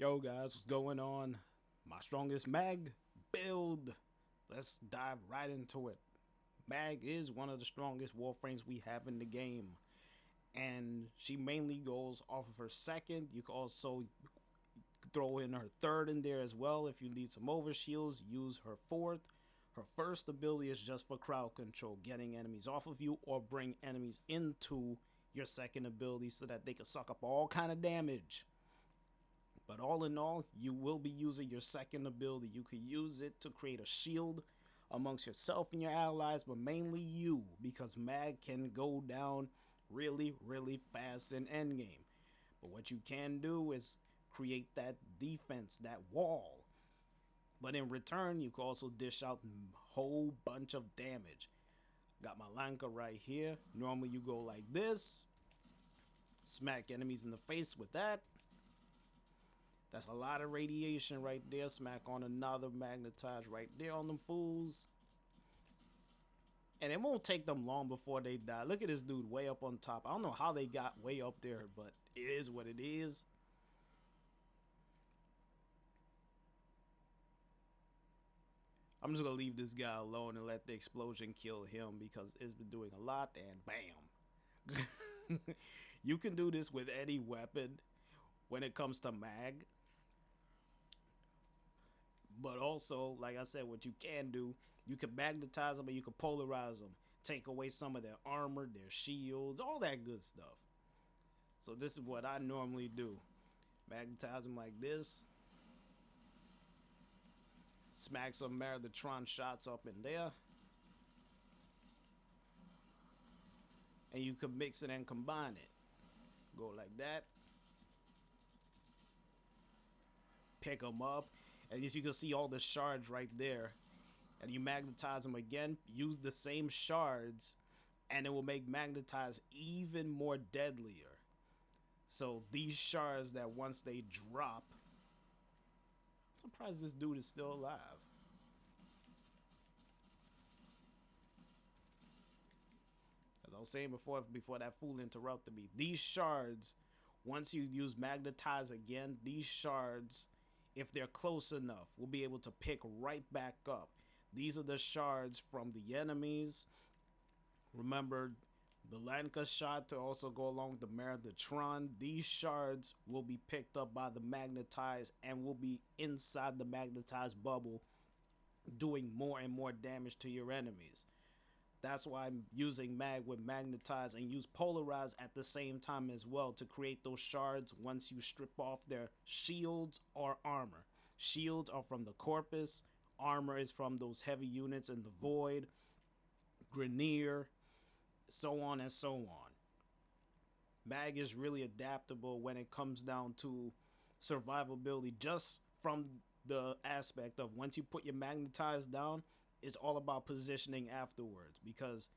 Yo guys, what's going on? My strongest mag build. Let's dive right into it. Mag is one of the strongest Warframes we have in the game, and she mainly goes off of her second. You can also throw in her third in there as well if you need some overshields. Use her fourth. Her first ability is just for crowd control, getting enemies off of you or bring enemies into your second ability so that they can suck up all kind of damage. But all in all, you will be using your second ability. You could use it to create a shield amongst yourself and your allies, but mainly you, because Mag can go down really fast in endgame. But what you can do is create that defense, that wall. But in return, you can also dish out a whole bunch of damage. Got my Lanka right here. Normally you go like this. Smack enemies in the face with that. That's a lot of radiation right there. Smack on another magnetize right there on them fools. And it won't take them long before they die. Look at this dude way up on top. I don't know how they got way up there, but it is what it is. I'm just going to leave this guy alone and let the explosion kill him because it's been doing a lot, and bam. You can do this with any weapon when it comes to mag. But also, like I said, what you can do, you can magnetize them and you can polarize them. Take away some of their armor, their shields, all that good stuff. So this is what I normally do. Magnetize them like this. Smack some Meritron shots up in there. And you can mix it and combine it. Go like that. Pick them up. And as you can see all the shards right there. And you magnetize them again. Use the same shards. And it will make magnetize even more deadlier. So these shards that once they drop. I'm surprised this dude is still alive. As I was saying before that fool interrupted me. These shards, once you use magnetize again, these shards, if they're close enough, will be able to pick right back up. These are the shards from the enemies. Remember the Lanka shot to also go along with the Meritron. These shards will be picked up by the magnetize and will be inside the magnetized bubble, doing more and more damage to your enemies. That's why I'm using mag with magnetize and use polarize at the same time as well to create those shards once you strip off their shields or armor. Shields are from the corpus, armor is from those heavy units in the void, Grenier, so on and so on. Mag is really adaptable when it comes down to survivability, just from the aspect of once you put your magnetize down, it's all about positioning afterwards, because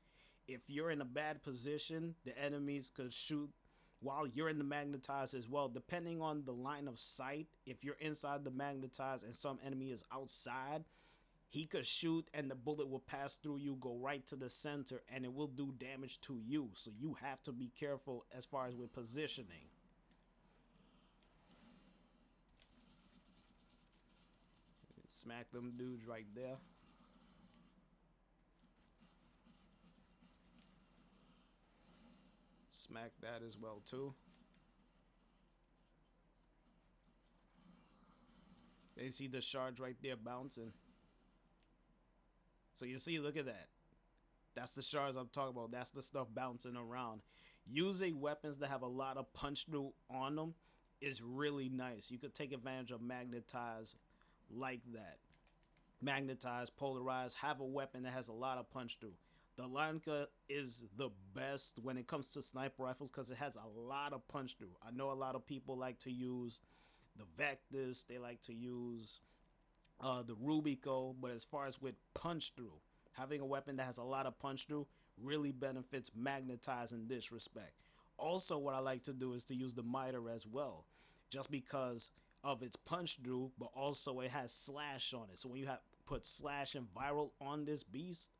if you're in a bad position, the enemies could shoot while you're in the magnetize as well, depending on the line of sight. If you're inside the magnetize and some enemy is outside, he could shoot and the bullet will pass through you, go right to the center, and it will do damage to you. So you have to be careful as far as with positioning. Smack them dudes right there. Smack that as well too. They see the shards right there bouncing. So you see, look at that. That's the shards I'm talking about. That's the stuff bouncing around. Using weapons that have a lot of punch through on them is really nice. You could take advantage of magnetize like that. Magnetize, polarize, have a weapon that has a lot of punch through. The Lanka is the best when it comes to sniper rifles because it has a lot of punch through. I know a lot of people like to use the Vectis, they like to use the Rubico, but as far as with punch through, having a weapon that has a lot of punch through really benefits magnetize in this respect. Also, what I like to do is to use the miter as well, just because of its punch through, but also it has slash on it. So when you have put slash and viral on this beast,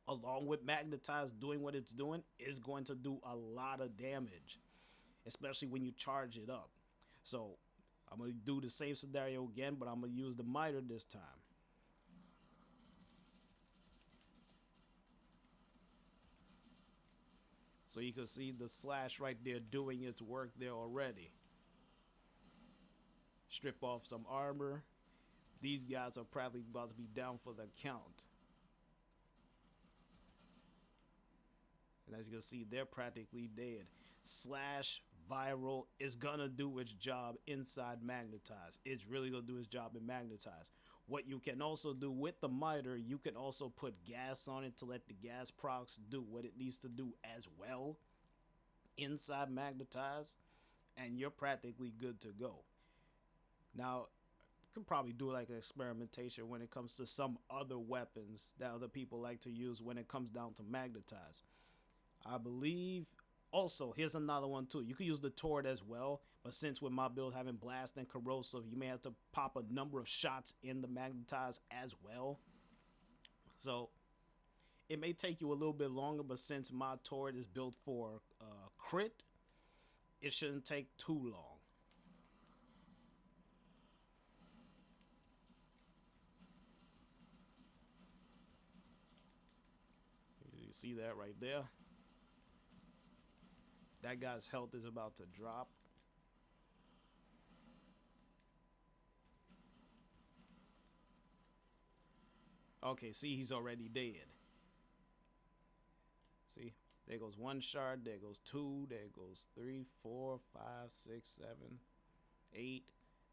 along with magnetize doing what it's doing, is going to do a lot of damage, especially when you charge it up. So I'm gonna do the same scenario again, but I'm gonna use the miter this time. So you can see the slash right there doing its work there already. Strip off some armor. These guys are probably about to be down for the count. And as you can see, they're practically dead. Slash viral is gonna do its job inside magnetize. It's really gonna do its job in magnetize. What you can also do with the miter, you can also put gas on it to let the gas procs do what it needs to do as well inside magnetize, and you're practically good to go. Now, you can probably do like an experimentation when it comes to some other weapons that other people like to use when it comes down to magnetize. I believe also, here's another one too. You could use the Torid as well, but since with my build having blast and corrosive, you may have to pop a number of shots in the magnetize as well. So it may take you a little bit longer, but since my Torid is built for crit, it shouldn't take too long. You see that right there? That guy's health is about to drop. Okay, see, he's already dead. See, there goes one shard, there goes two, there goes 3, 4, 5, 6, 7, 8,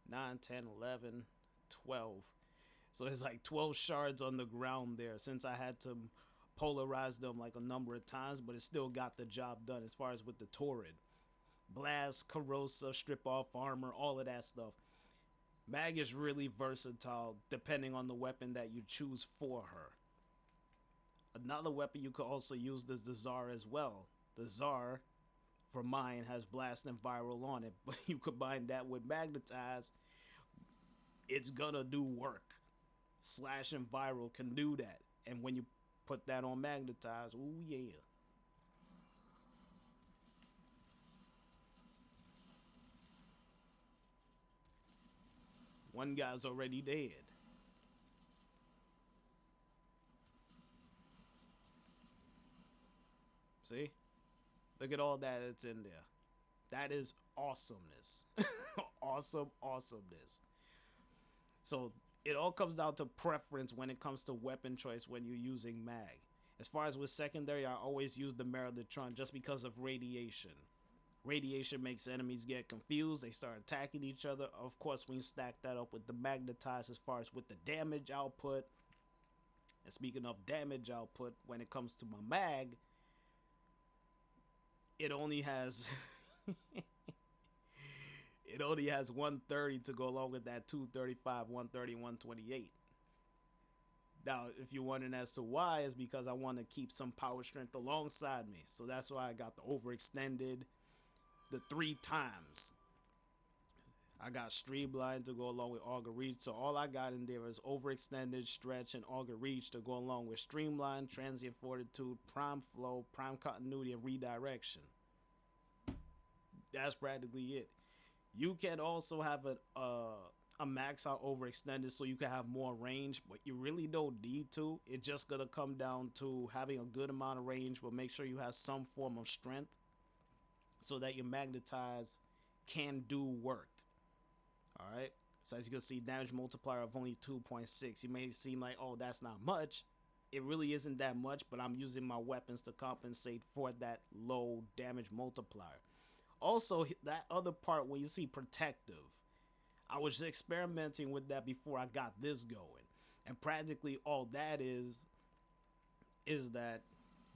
9, 10, 11, 12. So there's like 12 shards on the ground there since I had to polarize them like a number of times, but it still got the job done as far as with the Torid. Blast, corrosive, strip off armor, all of that stuff. Mag is really versatile depending on the weapon that you choose for her. Another weapon you could also use is the Zarr as well. The Zarr, for mine, has blast and viral on it, but you combine that with magnetize, it's gonna do work. Slash and viral can do that, and when you put that on magnetize, ooh yeah. One guy's already dead. See? Look at all that that's in there. That is awesomeness. Awesomeness. So it all comes down to preference when it comes to weapon choice when you're using mag. As far as with secondary, I always use the Merilitron just because of radiation. Radiation makes enemies get confused. They start attacking each other. Of course, when you stack that up with the magnetize as far as with the damage output. And speaking of damage output, when it comes to my mag, it only has it only has 130 to go along with that 235, 130, 128. Now, if you're wondering as to why, is because I want to keep some power strength alongside me. So that's why I got the overextended, the 3 times. I got streamline to go along with auger reach. So all I got in there is overextended, stretch, and auger reach to go along with streamline, transient fortitude, prime flow, prime continuity, and redirection. That's practically it. You can also have a max out overextended so you can have more range, but you really don't need to. It's just gonna come down to having a good amount of range, but make sure you have some form of strength so that your magnetize can do work. Alright, so as you can see, damage multiplier of only 2.6. You may seem like, oh, that's not much. It really isn't that much, but I'm using my weapons to compensate for that low damage multiplier. Also, that other part where you see protective, I was experimenting with that before I got this going. And practically all that is that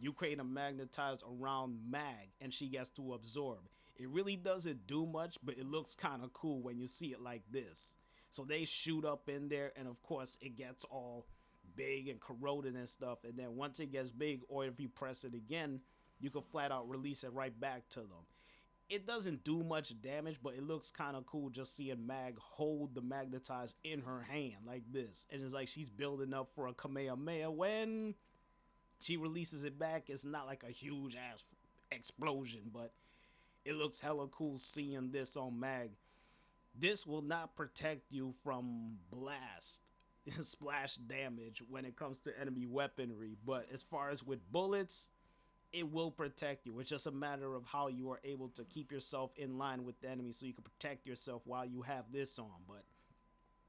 you create a magnetize around mag and she gets to absorb. It really doesn't do much, but it looks kind of cool when you see it like this. So they shoot up in there, and of course it gets all big and corroded and stuff. And then once it gets big, or if you press it again, you can flat out release it right back to them. It doesn't do much damage, but it looks kind of cool just seeing Mag hold the magnetize in her hand like this. And it's like she's building up for a Kamehameha. When she releases it back, it's not like a huge ass explosion, but it looks hella cool seeing this on Mag. This will not protect you from blast splash damage when it comes to enemy weaponry, but as far as with bullets, it will protect you. It's just a matter of how you are able to keep yourself in line with the enemy so you can protect yourself while you have this on. But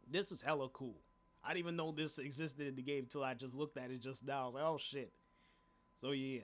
this is hella cool. I didn't even know this existed in the game until I just looked at it just now. I was like, oh shit. So yeah,